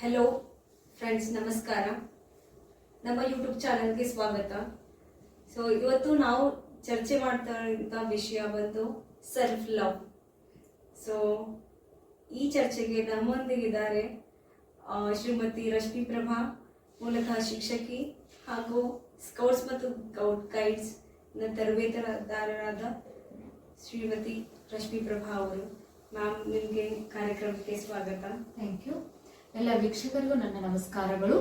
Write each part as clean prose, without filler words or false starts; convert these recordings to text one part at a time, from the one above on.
Hello friends, ನಮಸ್ಕಾರ. ನಮ್ಮ YouTube ಚಾನಲ್ಗೆ ಸ್ವಾಗತ. ಸೊ ಇವತ್ತು ನಾವು ಚರ್ಚೆ ಮಾಡ್ತಾ ಇರುವಂಥ ವಿಷಯ ಬಂದು ಸೆಲ್ಫ್ ಲವ್. ಸೊ ಈ ಚರ್ಚೆಗೆ ನಮ್ಮೊಂದಿಗಿದ್ದಾರೆ ಶ್ರೀಮತಿ ರಶ್ಮಿ ಪ್ರಭಾ, ಮೂಲತಃ ಶಿಕ್ಷಕಿ ಹಾಗೂ ಸ್ಕೌಟ್ಸ್ ಮತ್ತು ಗೈಡ್ಸ್ ತರಬೇತುದಾರರಾದ ಶ್ರೀಮತಿ ರಶ್ಮಿ ಪ್ರಭಾ ಅವರು. ಮ್ಯಾಮ್, ನಿಮಗೆ ಕಾರ್ಯಕ್ರಮಕ್ಕೆ ಸ್ವಾಗತ. Thank you. ಎಲ್ಲ ವೀಕ್ಷಕರಿಗೂ ನನ್ನ ನಮಸ್ಕಾರಗಳು.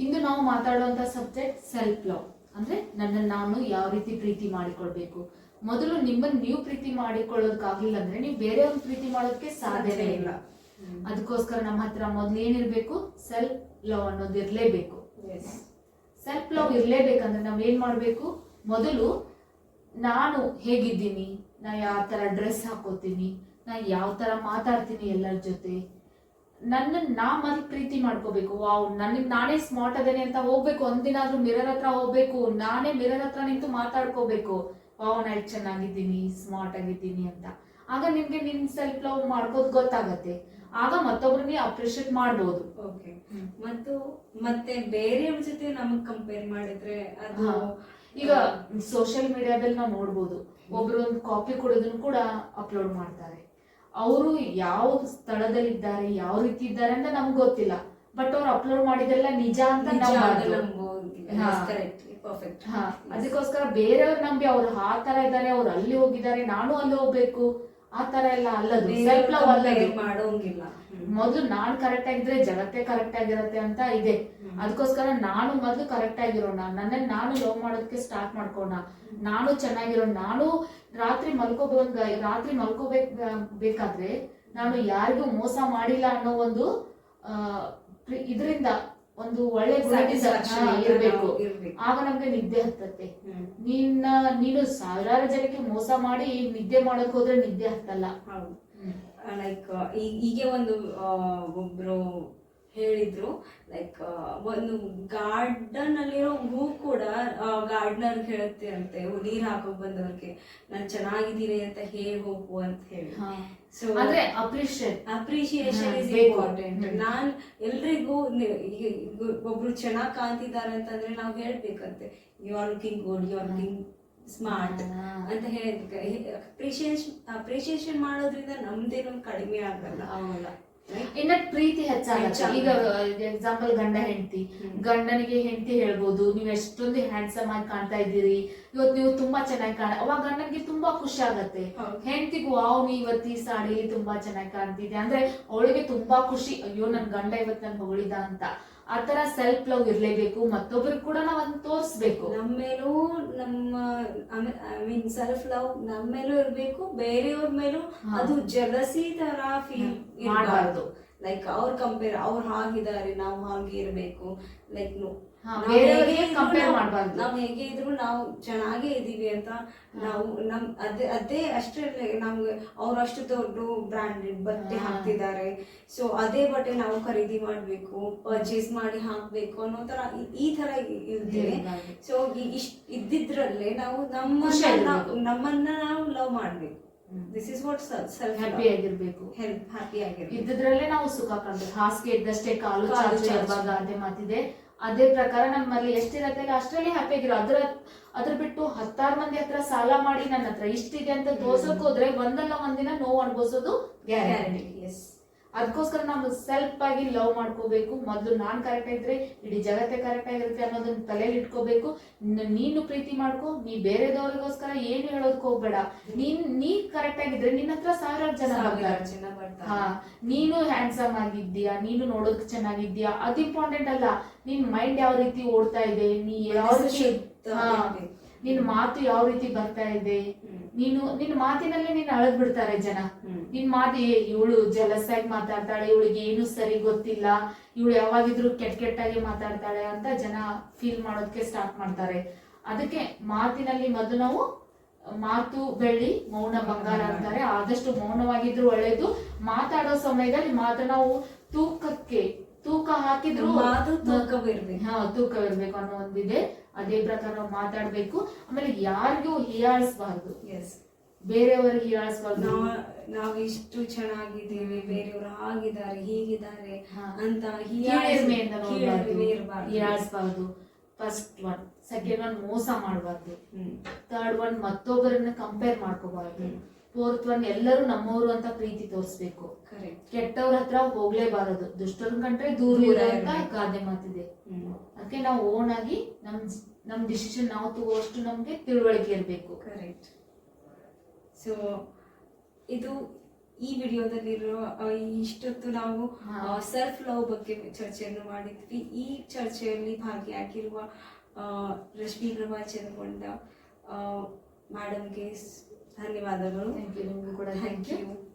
ಇಂದು ನಾವು ಮಾತಾಡುವಂತ ಸಬ್ಜೆಕ್ಟ್ ಸೆಲ್ಫ್ ಲವ್. ಅಂದ್ರೆ ನನ್ನನ್ನು ನಾನು ಯಾವ ರೀತಿ ಪ್ರೀತಿ ಮಾಡಿಕೊಳ್ಬೇಕು. ಮೊದಲು ನಿಮ್ಮನ್ನು ನೀವು ಪ್ರೀತಿ ಮಾಡಿಕೊಳ್ಳೋದಕ್ಕಾಗ್ಲಿಲ್ಲ ಅಂದ್ರೆ ನೀವು ಬೇರೆಯವ್ರನ್ನ ಪ್ರೀತಿ ಮಾಡೋದಕ್ಕೆ ಸಾಧ್ಯನೇ ಇಲ್ಲ. ಅದಕ್ಕೋಸ್ಕರ ನಮ್ಮ ಹತ್ರ ಮೊದ್ಲು ಏನಿರ್ಬೇಕು, ಸೆಲ್ಫ್ ಲವ್ ಅನ್ನೋದು ಇರ್ಲೇಬೇಕು. ಸೆಲ್ಫ್ ಲವ್ ಇರ್ಲೇಬೇಕಂದ್ರೆ ನಾವ್ ಏನ್ ಮಾಡ್ಬೇಕು, ಮೊದಲು ನಾನು ಹೇಗಿದ್ದೀನಿ, ನಾ ಯಾವ ತರ ಡ್ರೆಸ್ ಹಾಕೋತೀನಿ, ನಾ ಯಾವ ತರ ಮಾತಾಡ್ತೀನಿ ಎಲ್ಲರ ಜೊತೆ, ನಾ ಮೊದಲು ಪ್ರೀತಿ ಮಾಡ್ಕೋಬೇಕು. ವಾವ್, ನನಗ್ ನಾನೇ ಸ್ಮಾರ್ಟ್ ಅದೇನೆ ಅಂತ ಹೋಗ್ಬೇಕು. ಒಂದಿನಾದ್ರೂ ಮಿರರ್ ಹತ್ರ ಹೋಗ್ಬೇಕು, ನಾನೇ ಮಿರರ್ ಹತ್ರ ನಿಂತು ಮಾತಾಡ್ಕೋಬೇಕು. ವಾವ್, ನಾ ಚೆನ್ನಾಗಿದ್ದೀನಿ, ಸ್ಮಾರ್ಟ್ ಆಗಿದ್ದೀನಿ ಅಂತ. ಆಗ ನಿಮ್ಗೆ ನಿನ್ ಸೆಲ್ಫ್ ಲವ್ ಮಾಡ್ಕೋದ್ ಗೊತ್ತಾಗತ್ತೆ. ಆಗ ಮತ್ತೊಬ್ರನ್ನ ಅಪ್ರಿಶಿಯೇಟ್ ಮಾಡ್ಬೋದು. ಓಕೆ. ಮತ್ತೆ ಬೇರೆಯವ್ರ ಜೊತೆ ನಮಗ್ ಕಂಪೇರ್ ಮಾಡಿದ್ರೆ ಅದು ಈಗ ಸೋಷಿಯಲ್ ಮೀಡಿಯಾದಲ್ಲಿ ನಾವು ನೋಡ್ಬೋದು, ಒಬ್ರು ಒಂದು ಕಾಫಿ ಕುಡಿಯೋದನ್ನು ಕೂಡ ಅಪ್ಲೋಡ್ ಮಾಡ್ತಾರೆ. ಅವರು ಯಾವ ಸ್ಥಳದಲ್ಲಿದ್ದಾರೆ, ಯಾವ ರೀತಿ ಇದ್ದಾರೆ ಅಂತ ನಮ್ಗೆ ಗೊತ್ತಿಲ್ಲ. ಬಟ್ ಅವ್ರು ಅಪ್ಲೋಡ್ ಮಾಡಿದೆಲ್ಲ ನಿಜ ಅಂತ ಅದಕ್ಕೋಸ್ಕರ ಬೇರೆಯವ್ರು ನಂಬಿ ಅವ್ರು ಆ ತರ ಇದ್ದಾರೆ, ಅವ್ರು ಅಲ್ಲಿ ಹೋಗಿದ್ದಾರೆ, ನಾನು ಅಲ್ಲಿ ಹೋಗ್ಬೇಕು, ಆ ತರ ಎಲ್ಲ ಅಲ್ಲದು. Self love ಅಲ್ಲದು. ಮಾಡೋಂಗಿಲ್ಲ. ಮೊದ್ಲು ನಾನ್ ಕರೆಕ್ಟ್ ಆಗಿದ್ರೆ ಜಗತ್ತೇ ಕರೆಕ್ಟ್ ಆಗಿರತ್ತೆ ಅಂತ ಇದೆ. ಅದಕ್ಕೋಸ್ಕರ ನಾನು ಮೊದ್ಲು ಕರೆಕ್ಟ್ ಆಗಿರೋಣ, ನನ್ನನ್ನು ನಾನು ಲವ್ ಮಾಡೋದಕ್ಕೆ ಸ್ಟಾರ್ಟ್ ಮಾಡ್ಕೋಣ. ನಾನು ಚೆನ್ನಾಗಿರೋಣ. ನಾನು ರಾತ್ರಿ ಮಲ್ಕೋಬೇಕಾದ್ರೆ ನಾನು ಯಾರಿಗೂ ಮೋಸ ಮಾಡಿಲ್ಲ ಅನ್ನೋ ಒಂದು ಇದರಿಂದ ಒಂದು ಒಳ್ಳೆ ಇರ್ಬೇಕು. ಆಗ ನಮ್ಗೆ ನಿದ್ದೆ ಹತ್ತತ್ತೆ. ನೀನು ಸಾವಿರಾರು ಜನಕ್ಕೆ ಮೋಸ ಮಾಡಿ ನಿದ್ದೆ ಮಾಡಕ್ ಹೋದ್ರೆ ನಿದ್ದೆ ಹತ್ತಲ್ಲ. ಲೈಕ್ ಹೀಗೆ ಒಬ್ರು ಹೇಳಿದ್ರು, ಲೈಕ್ ಒಂದು ಗಾರ್ಡನ್ ಅಲ್ಲಿರೋ ಹೂ ಕೂಡ ಗಾರ್ಡನರ್ ಹೇಳುತ್ತೆ ಅಂತೆ, ನೀರ್ ಹಾಕೋಕ್ ಬಂದವ್ರಿಗೆ ನಾನ್ ಚೆನ್ನಾಗಿದ್ದೀನಿ ಅಂತ ಹೇಳಿ ಹೋಗು ಅಂತ ಹೇಳಿ. ಸೊ ಅಂದ್ರೆ ಅಪ್ರಿಶಿಯೇಷನ್ ಇಸ್ ಇಂಪಾರ್ಟೆಂಟ್. ನಾನ್ ಎಲ್ರಿಗೂ ಒಬ್ರು ಚೆನ್ನಾಗ್ ಕಾಣ್ತಿದ್ದಾರೆ ಅಂತಂದ್ರೆ ನಾವ್ ಹೇಳ್ಬೇಕಂತೆ, you are looking good, you are looking smart ಅಂತ ಹೇಳಿ ಅಪ್ರಿಶಿಯೇಷನ್ ಮಾಡೋದ್ರಿಂದ ನಮ್ದೇನೋ ಕಡಿಮೆ ಆಗಲ್ಲ. ಇನ್ನ ಪ್ರೀತಿ ಹೆಚ್ಚಾಗತ್ತೆ. ಈಗ ಎಕ್ಸಾಂಪಲ್ ಗಂಡ ಹೆಂಡತಿ, ಗಂಡನಿಗೆ ಹೆಂಡತಿ ಹೇಳ್ಬೋದು, ನೀವು ಎಷ್ಟೊಂದು ಹ್ಯಾಂಡ್ಸಮ್ ಆಗಿ ಕಾಣ್ತಾ ಇದ್ದೀರಿ, ಇವತ್ತು ನೀವು ತುಂಬಾ ಚೆನ್ನಾಗಿ ಅವಾಗ ಗಂಡನಿಗೆ ತುಂಬಾ ಖುಷಿ ಆಗತ್ತೆ. ಹೆಂಡತಿಗೂ ವಾವ್, ನೀ ಇವತ್ತು ಈ ಸಾಡಿಲಿ ತುಂಬಾ ಚೆನ್ನಾಗಿ ಕಾಣ್ತಿದ್ದೆ ಅಂದ್ರೆ ಅವಳಿಗೆ ತುಂಬಾ ಖುಷಿ, ಅಯ್ಯೋ ನನ್ ಗಂಡ ಇವತ್ತು ನನ್ ಹೊಗಳಿದ ಅಂತ. ಆತರ ಸೆಲ್ಫ್ ಲವ್ ಇರ್ಲೇಬೇಕು. ಮತ್ತೊಬ್ರಿಗೆ ಕೂಡ ನಾವ್ ಅದನ್ನ ತೋರಿಸ್ಬೇಕು. ನಮ್ಮೇಲೂ ಸೆಲ್ಫ್ ಲವ್ ನಮ್ಮೇಲೂ ಇರ್ಬೇಕು, ಬೇರೆಯವ್ರ ಮೇಲೂ ಅದು ಜಲಸಿ ತರ ಫೀಲ್ ಮಾಡಬಾರ್ದು. ಲೈಕ್ ಅವ್ರು ಹಾಗಿದ್ದಾರೆ, ನಾವು ಹಾಗೆ ಇರ್ಬೇಕು. ಲೈಕ್ ನಾವ್ ಹೇಗೆ ಇದ್ರು ನಾವು ಚೆನ್ನಾಗೇ ಇದೀವಿ ಅಂತ ನಾವು ಅದೇ ಅಷ್ಟೇ. ನಮ್ಗೆ ಅವ್ರು ಅಷ್ಟು ದೊಡ್ಡ ಬ್ರಾಂಡೆಡ್ ಬಟ್ಟೆ ಹಾಕ್ತಿದ್ದಾರೆ, ಸೊ ಅದೇ ಬಟ್ಟೆ ನಾವು ಖರೀದಿ ಮಾಡ್ಬೇಕು, ಪರ್ಚೇಸ್ ಮಾಡಿ ಹಾಕ್ಬೇಕು ಅನ್ನೋ ತರ ಈ ತರ ಇರ್ತೇವೆ. ಸೊ ಇದ್ದಿದ್ರಲ್ಲೇ ನಾವು ನಮ್ಮನ್ನ ನಾವು ಲವ್ ಮಾಡ್ಬೇಕು. This is what self happy ಆಗಿರ್ಬೇಕು. ಹ್ಯಾಪಿ ಆಗಿರ್ಬೇಕು. ಇದ್ದಿದ್ರಲ್ಲೇ ನಾವು ಸುಖ ಕಾಣ್ಬೇಕು. ಹಾಸಿಗೆ ಇದ್ದಷ್ಟೇ ಕಾಲು ಚಾಚು ಎಂಬ ಗಾದೆ ಮಾತಿದೆ. ಅದೇ ಪ್ರಕಾರ ನಮ್ಮಲ್ಲಿ ಎಷ್ಟಿರತ್ತೆ ಅಷ್ಟರಲ್ಲಿ ಹ್ಯಾಪಿ ಆಗಿರೋ. ಅದ್ರ ಬಿಟ್ಟು 10 ಮಂದಿ ಹತ್ರ ಸಾಲ ಮಾಡಿ ನನ್ನ ಹತ್ರ ಇಷ್ಟಿದೆ ಅಂತ ತೋರ್ಸಕ್ ಹೋದ್ರೆ ಒಂದಲ್ಲ ಒಂದಿನ ನೋವು ಅನ್ಭವಿಸೋದು ಗ್ಯಾರಂಟಿ. ಅದಕ್ಕೋಸ್ಕರ ನಾವು ಸೆಲ್ಫ್ ಆಗಿ ಲವ್ ಮಾಡ್ಕೋಬೇಕು. ಮೊದ್ಲು ನಾನ್ ಕರೆಕ್ಟ್ ಆಗಿದ್ರೆ ಇಡೀ ಜಗತ್ತೇ ಕರೆಕ್ಟ್ ಆಗಿರುತ್ತೆ ಅನ್ನೋದನ್ನ ತಲೆಯಲ್ಲಿ ಇಟ್ಕೋಬೇಕು. ನೀನು ಪ್ರೀತಿ ಮಾಡ್ಕೋ. ನೀ ಬೇರೆದವ್ರಿಗೋಸ್ಕರ ಏನು ಹೇಳೋದಕ್ ಹೋಗ್ಬೇಡ. ನೀ ಕರೆಕ್ಟ್ ಆಗಿದ್ರೆ ನಿನ್ನ ಹತ್ರ ಸಾವಿರಾರು ಜನ ಬರ್ತಾರೆ. ನೀನು ಹ್ಯಾಂಡ್ಸಮ್ ಆಗಿದ್ಯಾ, ನೀನು ನೋಡೋದಕ್ ಚೆನ್ನಾಗಿದ್ಯಾ, ಅದು ಇಂಪಾರ್ಟೆಂಟ್ ಅಲ್ಲ. ನಿನ್ ಮೈಂಡ್ ಯಾವ ರೀತಿ ಓಡ್ತಾ ಇದೆ, ನೀ ಯಾವ ನಿನ್ ಮಾತು ಯಾವ ರೀತಿ ಬರ್ತಾ ಇದೆ, ನಿನ್ ಮಾತಿನಲ್ಲೇ ನೀನ್ ಅಳದ್ ಬಿಡ್ತಾರೆ ಜನ. ನಿನ್ ಮಾತಿ ಇವಳು ಜಲಸಾಗಿ ಮಾತಾಡ್ತಾಳೆ, ಇವಳಿಗೆ ಏನು ಸರಿ ಗೊತ್ತಿಲ್ಲ, ಇವಳು ಯಾವಾಗಿದ್ರು ಕೆಟ್ಟಾಗಿ ಮಾತಾಡ್ತಾಳೆ ಅಂತ ಜನ ಫೀಲ್ ಮಾಡೋದಕ್ಕೆ ಸ್ಟಾರ್ಟ್ ಮಾಡ್ತಾರೆ. ಅದಕ್ಕೆ ಮಾತಿನಲ್ಲಿ ಮೊದಲು ನಾವು ಮಾತು ಬೆಳ್ಳಿ, ಮೌನ ಬಂಗಾರ ಅಂತಾರೆ. ಆದಷ್ಟು ಮೌನವಾಗಿದ್ರು ಒಳ್ಳೇದು. ಮಾತಾಡೋ ಸಮಯದಲ್ಲಿ ನಾವು ತೂಕ ಹಾಕಿದ್ರು ತೂಕವಿರ್ಬೇಕು ಅನ್ನೋ ಒಂದಿದೆ. ಅದೇ ಪ್ರಕಾರ ನಾವು ಮಾತಾಡ್ಬೇಕು. ಆಮೇಲೆ ಯಾರಿಗೂ ಹೀಯಾಳಿಸಬಾರ್ದು, ಬೇರೆಯವರಿಗೆ ಹೀಯಾಳಿಸಬಾರ್ದು. ನಾವು ಇಷ್ಟು ಚೆನ್ನಾಗಿದ್ದೀವಿ, ಬೇರೆಯವರು ಆಗಿದ್ದಾರೆ ಹೀಗಿದ್ದಾರೆ ಹಾ. ಅಂತ ಕೀಳರಿಮೆಯಿಂದ ನೋಡ್ಬಾರ್ದು, ಇರಬಾರ್ದು. ಹೀಯಾಳಿಸ್ಬಾರ್ದು. ಫಸ್ಟ್ ಒನ್, ಸೆಕೆಂಡ್ ಒನ್ ಮೋಸ ಮಾಡಬಾರ್ದು, ಹ್ಮ್. ಥರ್ಡ್ ಒನ್ ಮತ್ತೊಬ್ಬರನ್ನ ಕಂಪೇರ್ ಮಾಡ್ಕೋಬಾರ್ದು, ಫೋರ್ತ್ ಒನ್ ಎಲ್ಲರೂ ನಮ್ಮವರು ಅಂತ ಪ್ರೀತಿ ತೋರಿಸ್ಬೇಕು. ಕರೆಕ್ಟ್. ಕೆಟ್ಟವ್ರ ಹತ್ರ ಹೋಗ್ಲೇಬಾರದು, ದುಷ್ಟರ ಕಂಡ್ರೆ ದೂರ ದೂರ ಇರೋ ಅಂತ ಇರ್ಬೇಕು. ಗಾದೆ ಮಾತಿದೆ. ಹ್ಮ್. ಅದಕ್ಕೆ ನಾವು ಓನ್ ಆಗಿ ನಮ್ ಡಿಸಿಷನ್ ನಾವು ತಗೋಷ್ಟು ನಮ್ಗೆ ತಿಳುವಳಿಕೆ ಇರ್ಬೇಕು. ಕರೆಕ್ಟ್. ಸೊ ಇದು ಈ ವಿಡಿಯೋದಲ್ಲಿರೋ ಇಷ್ಟೊತ್ತು ನಾವು ಹಾ. ಸೆಲ್ಫ್ ಲವ್ ಬಗ್ಗೆ ಚರ್ಚೆಯನ್ನು ಮಾಡಿದ್ವಿ. ಈ ಚರ್ಚೆಯಲ್ಲಿ ಭಾಗಿಯಾಗಿರುವ ರಶ್ಮಿ ಪ್ರಭಾ ಚಂದ್ರಗೊಂಡ ಮೇಡಮ್ಗೆ ಧನ್ಯವಾದಗಳು. Thank you. ನಿಮ್ಗೂ ಕೂಡ ಥ್ಯಾಂಕ್ ಥ್ಯಾಂಕ್ ಯು. ಯು.